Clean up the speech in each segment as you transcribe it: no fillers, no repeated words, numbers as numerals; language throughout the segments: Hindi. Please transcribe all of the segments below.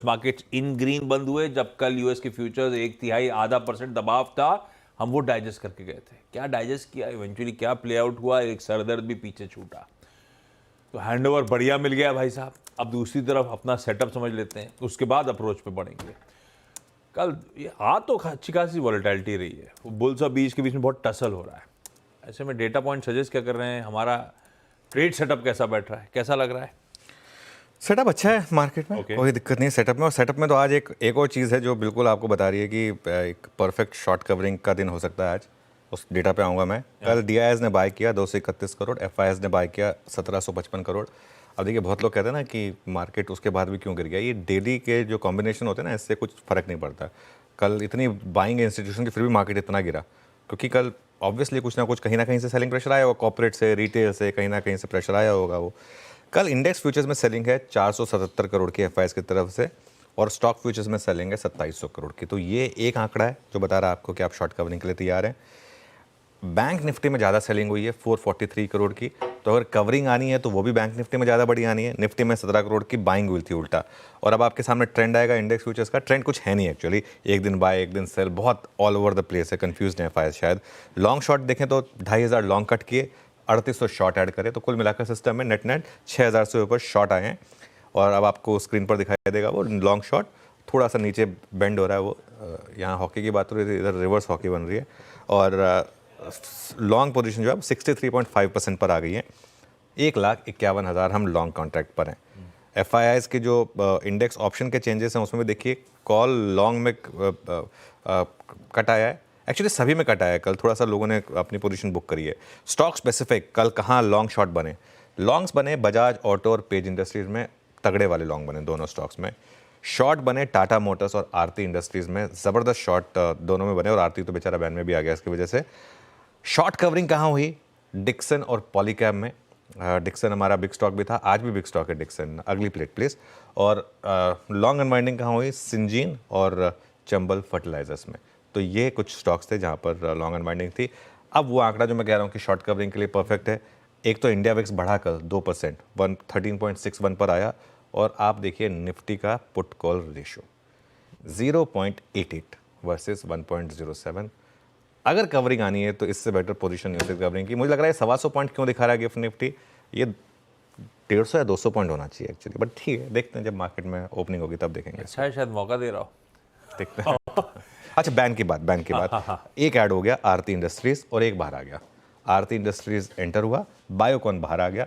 मार्केट्स इन ग्रीन बंद हुए जब कल यूएस के फ्यूचर्स 1/3 0.5% दबाव था। हम वो डाइजेस्ट करके गए थे। क्या डाइजेस्ट किया, इवेंचुअली क्या प्ले आउट हुआ, एक सरदर्द भी पीछे छूटा। तो हैंडओवर बढ़िया मिल गया भाई साहब। अब दूसरी तरफ अपना सेटअप समझ लेते हैं, उसके बाद अप्रोच पे बढ़ेंगे। कल ये तो अच्छी खासी वॉलेटिलिटी रही है, बुल्स और बीच के बीच में बहुत टसल हो रहा है। ऐसे में डेटा पॉइंट सजेस्ट क्या कर रहे हैं, हमारा ट्रेड सेटअप कैसा बैठ रहा है, कैसा लग रहा है? सेटअप अच्छा है मार्केट में, Okay. कोई दिक्कत नहीं है सेटअप में। और सेटअप में तो आज एक और चीज़ है जो बिल्कुल आपको बता रही है कि एक परफेक्ट शॉर्ट कवरिंग का दिन हो सकता है आज। उस डेटा पे आऊँगा मैं। कल DIs ने बाय किया 231 करोड़, FIs ने बाय किया 1755 करोड़। अब देखिए, बहुत लोग कहते हैं ना कि मार्केट उसके बाद भी क्यों गिर गया। ये डेली के जो कॉम्बिनेशन होते हैं ना, इससे कुछ फ़र्क नहीं पड़ता। कल इतनी बाइंग इंस्टीट्यूशन की फिर भी मार्केट इतना गिरा, क्योंकि कल ऑब्वियसली कुछ ना कुछ कहीं ना कहीं से सेलिंग प्रेशर आया होगा, कॉर्पोरेट से, रिटेल से, कहीं ना कहीं से प्रेशर आया होगा। वो कल इंडेक्स फ्यूचर्स में सेलिंग है 477 करोड़ की FIs की तरफ से, और स्टॉक फ्यूचर्स में सेलिंग है 2700 करोड़ की। तो ये एक आंकड़ा है जो बता रहा है आपको कि आप शॉर्ट कवरिंग के लिए तैयार हैं। बैंक निफ्टी में ज़्यादा सेलिंग हुई है 443 करोड़ की, तो अगर कवरिंग आनी है तो वो भी बैंक निफ्टी में ज़्यादा बड़ी आनी है। निफ्टी में 17 करोड़ की बाइंग हुई थी उल्टा। और अब आपके सामने ट्रेंड आएगा इंडेक्स फ्यूचर्स का। ट्रेंड कुछ है नहीं एक्चुअली, एक दिन बाय एक दिन सेल, बहुत ऑल ओवर द प्लेस है, कंफ्यूज है FIs शायद। लॉन्ग शॉर्ट देखें तो 2500 लॉन्ग कट किए, 3800 शॉर्ट ऐड करें, तो कुल मिलाकर सिस्टम में नेट 6000 से ऊपर शॉर्ट आए हैं। और अब आपको स्क्रीन पर दिखाई देगा वो लॉन्ग शॉट थोड़ा सा नीचे बेंड हो रहा है। वो यहाँ हॉकी की बात हो रही थी, इधर रिवर्स हॉकी बन रही है। और लॉन्ग पोजीशन जो है 63.5% पर आ गई है। 1,51,000 हम लॉन्ग कॉन्ट्रैक्ट पर हैं। FIIs के जो इंडेक्स ऑप्शन के चेंजेस हैं उसमें भी देखिए, कॉल लॉन्ग में कट आया है, एक्चुअली सभी में कट आया है। कल थोड़ा सा लोगों ने अपनी पोजीशन बुक करी है। स्टॉक स्पेसिफिक कल कहाँ लॉन्ग शॉट बने, लॉन्ग्स बने बजाज ऑटो और पेज इंडस्ट्रीज में, तगड़े वाले लॉन्ग बने दोनों स्टॉक्स में। शॉर्ट बने टाटा मोटर्स और आरती इंडस्ट्रीज में, ज़बरदस्त शॉर्ट दोनों में बने, और आरती तो बेचारा बैन में भी आ गया इसकी वजह से। शॉर्ट कवरिंग कहाँ हुई, डिक्सन और पॉलीकैब में। डिक्सन हमारा बिग स्टॉक भी था, आज भी बिग स्टॉक है डिक्सन। अगली प्लेट प्लीज। और लॉन्ग अनवाइंडिंग कहाँ हुई, सिंजीन और चंबल फर्टिलाइजर्स में। तो ये कुछ स्टॉक्स थे जहाँ पर लॉन्ग अनवाइंडिंग थी। अब वो आंकड़ा जो मैं कह रहा हूँ कि शॉर्ट कवरिंग के लिए परफेक्ट है। एक तो इंडिया विक्स बढ़ा कल 2%, 113.61 पर आया। और आप देखिए निफ्टी का पुट कॉल रेशो 0.88 वर्सेस 1.07। अगर कवरिंग आनी है तो इससे बेटर पोजीशन नहीं होती कवरिंग की। मुझे लग रहा है 125 पॉइंट क्यों दिखा रहा है गिफ्ट निफ्टी, ये 150 या 200 पॉइंट होना चाहिए एक्चुअली, बट ठीक है, देखते हैं जब मार्केट में ओपनिंग होगी तब देखेंगे। अच्छा है, शायद मौका दे रहा हो, देखते हैं। अच्छा, बैंक की बात एक ऐड हो गया आरती इंडस्ट्रीज और एक बाहर आ गया। आरती इंडस्ट्रीज एंटर हुआ, बायोकॉन बाहर आ गया।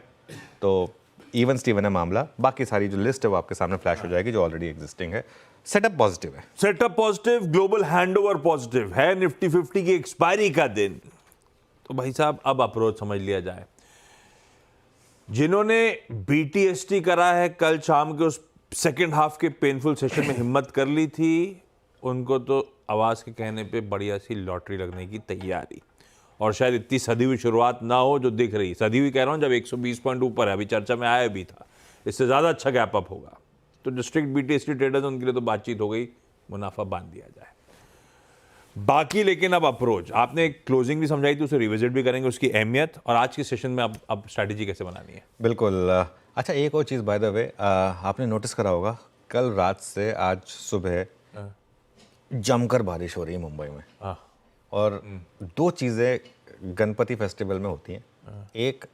तो इवन स्टीवन है मामला। बाकी सारी जो लिस्ट है वो आपके सामने फ्लैश हो जाएगी जो ऑलरेडी एग्जिस्टिंग है। सेटअप पॉजिटिव है, setup positive, global handover positive है। निफ्टी 50 की एक्सपायरी का दिन। तो भाई साहब अब अप्रोच समझ लिया जाए। जिन्होंने BTST करा है, कल शाम के उस सेकंड हाफ के पेनफुल सेशन में हिम्मत कर ली थी, उनको तो आवाज के कहने पे बढ़िया सी लॉटरी लगने की तैयारी। और शायद इतनी सदी हुई शुरुआत ना हो जो दिख रही। सदी हुई कह रहा हूं, जब 120 पॉइंट ऊपर है, अभी चर्चा में आया भी था, इससे ज्यादा अच्छा गैप अप होगा। तो जो स्ट्रिक्ट BTST ट्रेडर्स उनके लिए तो बातचीत हो गई, मुनाफा बांध दिया जाए। बाकी लेकिन अब अप्रोच, आपने क्लोजिंग भी समझाई थी, उसे रिविजिट भी करेंगे, उसकी अहमियत, और आज के सेशन में अब स्ट्रैटेजी कैसे बनानी है। बिल्कुल। अच्छा, एक और चीज़ बाय द वे, आपने नोटिस करा होगा कल रात से आज सुबह जमकर बारिश हो रही है मुंबई में। और दो चीज़ें गणपति फेस्टिवल में होती हैं, एक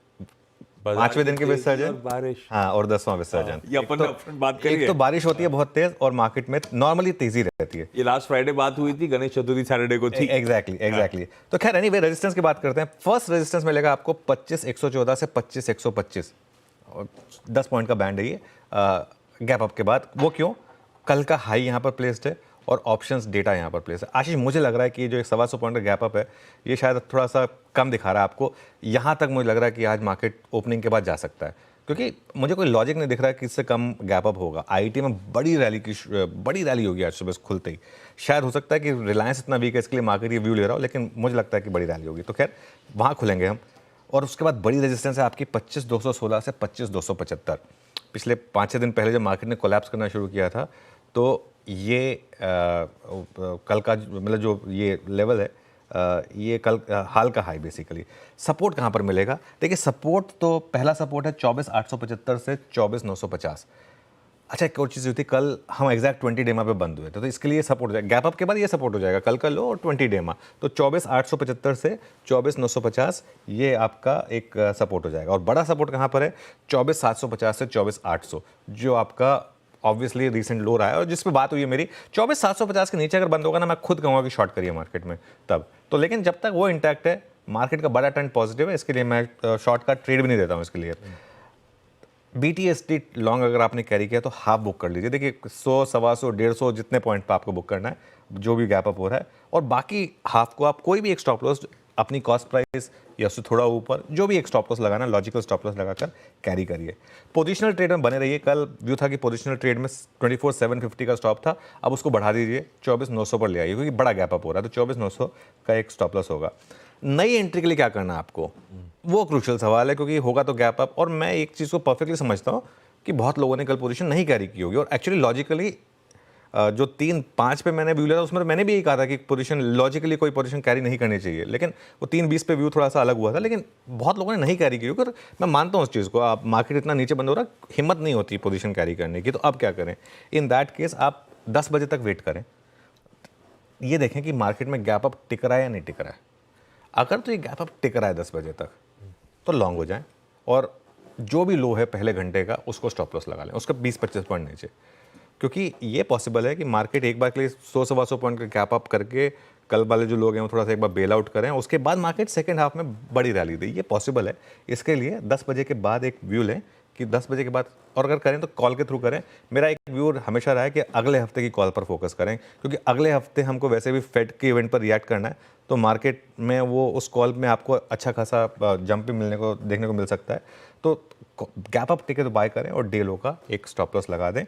5वें दिन के विसर्जन, बारिश, हाँ, और 10वां विसर्जन। ये अपन बात करिए। एक तो बारिश होती है बहुत तेज और मार्केट में नॉर्मली तेजी रहती है। ये लास्ट फ्राइडे बात हुई थी, गणेश चतुर्थी सैटरडे को थी। एग्जैक्टली। तो खैर एनीवे, रेजिस्टेंस की बात करते हैं। फर्स्ट रेजिस्टेंस मिलेगा आपको 25,114 से 25,125, और 10 पॉइंट का बैंड है ये गैप अप के बाद। वो क्यों, कल का हाई यहाँ पर प्लेस्ड है और ऑप्शंस डेटा यहाँ पर प्लेस है। आशीष, मुझे लग रहा है कि जो 125 पॉइंट का गैप अप है ये शायद थोड़ा सा कम दिखा रहा है आपको। यहाँ तक मुझे लग रहा है कि आज मार्केट ओपनिंग के बाद जा सकता है, क्योंकि मुझे कोई लॉजिक नहीं दिख रहा है कि इससे कम गैप अप होगा। आईटी में बड़ी रैली होगी आज सुबह खुलते ही। शायद हो सकता है कि रिलायंस इतना वीक है इसके लिए मार्केट ये व्यू ले रहा हो, लेकिन मुझे लगता है कि बड़ी रैली होगी। तो खैर वहाँ खुलेंगे हम। और उसके बाद बड़ी रेजिस्टेंस है आपकी 25,216 से 25,275। पिछले 5-6 दिन पहले जब मार्केट ने कोलैप्स करना शुरू किया था, तो ये कल का मतलब जो ये लेवल है, ये कल हाल का हाई बेसिकली। सपोर्ट कहाँ पर मिलेगा, देखिए सपोर्ट तो पहला सपोर्ट है 24,875 से 24,950। अच्छा, एक और चीज़ होती है, कल हम एग्जैक्ट 20 डेमा पे बंद हुए थे, तो इसके लिए सपोर्ट हो जाएगा, गैप अप के बाद ये सपोर्ट हो जाएगा, कल का लो और 20 डेमा, तो 24,875 से 24,950 ये आपका एक सपोर्ट हो जाएगा। और बड़ा सपोर्ट कहाँ पर है? 24,750 से 24,800 जो आपका ऑब्वियसली रिसेंट लो रहा है और जिस पे बात हुई है मेरी। 24,750 के नीचे अगर बंद होगा ना, मैं खुद कहूँगा कि शॉर्ट करिए मार्केट में तब तो, लेकिन जब तक वो इंटैक्ट है, मार्केट का बड़ा ट्रेंड पॉजिटिव है, इसके लिए मैं शॉर्ट का ट्रेड भी नहीं देता हूँ इसके लिए। BTST लॉन्ग अगर आपने कैरी किया तो हाफ बुक कर लीजिए। देखिए 100, 125, 150 जितने पॉइंट पे आपको बुक करना है, जो भी गैप अप हो रहा है, और बाकी हाफ को आप कोई भी एक स्टॉप लॉस अपनी कॉस्ट प्राइस या उससे थोड़ा ऊपर जो भी एक स्टॉप लॉस लगाना, लॉजिकल स्टॉप लॉस लगाकर कैरी करिए। पोजिशनल ट्रेड में बने रहिए। कल व्यू था कि पोजिशनल ट्रेड में 24,750 का स्टॉप था, अब उसको बढ़ा दीजिए 24,900 पर ले आइए, क्योंकि बड़ा गैप अप हो रहा है, तो 24,900 का एक स्टॉप लॉस होगा। नई एंट्री के लिए क्या करना है आपको, वो क्रूशियल सवाल है, क्योंकि होगा तो गैप अप। और मैं एक चीज़ को परफेक्टली समझता हूँ कि बहुत लोगों ने कल पोजीशन नहीं कैरी की होगी, और एक्चुअली लॉजिकली जो 3-5 पे मैंने व्यू लिया था उसमें मैंने भी यही कहा था कि पोजीशन लॉजिकली कोई पोजीशन कैरी नहीं करनी चाहिए, लेकिन वो 3-20 पे व्यू थोड़ा सा अलग हुआ था, लेकिन बहुत लोगों ने नहीं कैरी की। क्योंकि मैं मानता हूँ उस चीज़ को, आप मार्केट इतना नीचे बंद हो रहा, हिम्मत नहीं होती पोजीशन कैरी करने की, तो अब क्या करें? इन दैट केस आप 10 बजे तक वेट करें, ये देखें कि मार्केट में गैप अप टिक रहा है या नहीं टिक रहा है। अगर तो ये गैप अप टिक रहा है 10 बजे तक, तो लॉन्ग हो जाएं, और जो भी लो है पहले घंटे का उसको स्टॉप लॉस लगा लें, उसका 20-25 पॉइंट नीचे, क्योंकि ये पॉसिबल है कि मार्केट एक बार के लिए 100-125 पॉइंट का गैप अप करके कल वाले जो लोग हैं वो थोड़ा सा एक बार बेल आउट करें, उसके बाद मार्केट सेकंड हाफ में बड़ी रैली दे, ये पॉसिबल है। इसके लिए 10 बजे के बाद एक व्यू लें कि 10 बजे के बाद, और अगर करें तो कॉल के थ्रू करें। मेरा एक व्यू हमेशा रहा है कि अगले हफ्ते की कॉल पर फोकस करें, क्योंकि अगले हफ्ते हमको वैसे भी फेड के इवेंट पर रिएक्ट करना है, तो मार्केट में वो उस कॉल में आपको अच्छा खासा जंप भी मिलने को देखने को मिल सकता है। तो गैप अप टिके तो बाय करें और डे लो का एक स्टॉप लॉस लगा दें,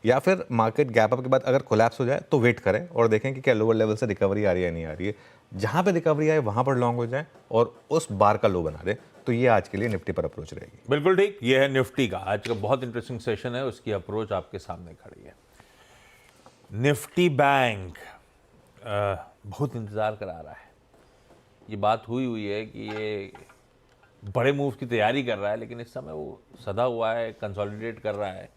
या फिर मार्केट गैप अप के बाद अगर कोलैप्स हो जाए तो वेट करें और देखें कि क्या लोअर लेवल से रिकवरी आ रही है या नहीं आ रही है। जहाँ पे रिकवरी आए वहाँ पर लॉन्ग हो जाए और उस बार का लो बना दें। तो ये आज के लिए निफ्टी पर अप्रोच रहेगी। बिल्कुल ठीक, ये है निफ्टी का आज का बहुत इंटरेस्टिंग सेशन है, उसकी अप्रोच आपके सामने खड़ी है। निफ्टी बैंक बहुत इंतज़ार करा रहा है। ये बात हुई है कि ये बड़े मूव की तैयारी कर रहा है, लेकिन इस समय वो सदा हुआ है, कंसोलिडेट कर रहा है।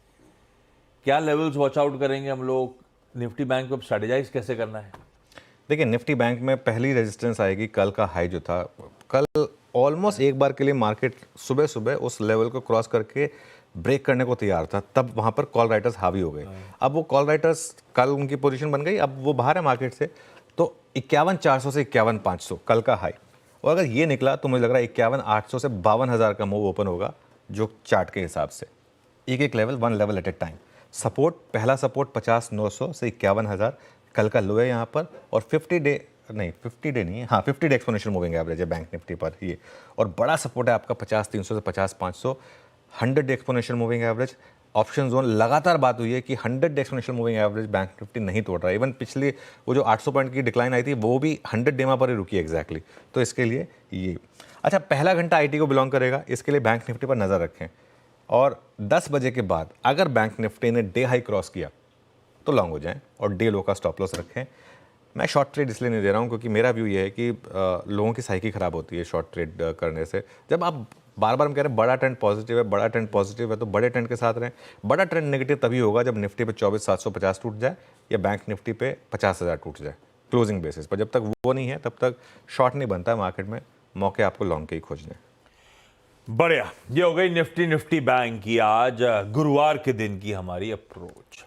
क्या लेवल्स वॉच आउट करेंगे हम लोग? निफ्टी बैंक को स्ट्रेटेजाइज कैसे करना है? देखिए, निफ्टी बैंक में पहली रेजिस्टेंस आएगी कल का हाई जो था। कल ऑलमोस्ट एक बार के लिए मार्केट सुबह सुबह उस लेवल को क्रॉस करके ब्रेक करने को तैयार था, तब वहाँ पर कॉल राइटर्स हावी हो गए। अब वो कॉल राइटर्स कल उनकी पोजीशन बन गई, अब वो बाहर है मार्केट से। तो 51,400 से 51,500 कल का हाई, और अगर ये निकला तो मुझे लग रहा है 51,800 से 52,000 का मूव ओपन होगा, जो चार्ट के हिसाब से एक एक level, one level at a time. Support, पहला सपोर्ट 50,900 से 51,000 कल का लो है यहाँ पर, और 50 डे नहीं है, हाँ 50 डे एक्सपोनेंशियल मूविंग एवरेज है बैंक निफ्टी पर ये, और बड़ा सपोर्ट है आपका 50,300 से 50,500। 100 day exponential moving average, option zone, लगातार बात हुई है कि 100 day exponential moving average bank Nifty नहीं तोड़ रहा है। इवन पिछली वो जो 800 पॉइंट की डिक्लाइन आई थी वो भी 100 डेमा पर ही रुकी एग्जैक्टली। तो इसके लिए ये अच्छा, पहला घंटा आईटी को बिलोंग करेगा, इसके लिए बैंक निफ्टी पर नज़र रखें। और 10 बजे के बाद अगर बैंक निफ्टी ने डे हाई क्रॉस किया तो लॉन्ग हो जाएं और डे लो का स्टॉप लॉस रखें। मैं शॉर्ट ट्रेड इसलिए नहीं दे रहा हूं क्योंकि मेरा व्यू ये है कि लोगों की साइकी ख़राब होती है शॉर्ट ट्रेड करने से। जब आप बार बार हम कह रहे हैं बड़ा ट्रेंड पॉजिटिव है, बड़ा ट्रेंड पॉजिटिव है, तो बड़े ट्रेंड के साथ रहें। बड़ा ट्रेंड नेगेटिव तभी होगा जब निफ्टी पे 24,750 टूट जाए या बैंक निफ्टी पे 50,000 टूट जाए क्लोजिंग बेसिस पर। जब तक वो नहीं है तब तक शॉर्ट नहीं बनता है मार्केट में, मौके आपको लॉन्ग के ही खोजने। बढ़िया, ये हो गई निफ्टी बैंक की आज गुरुवार के दिन की हमारी अप्रोच।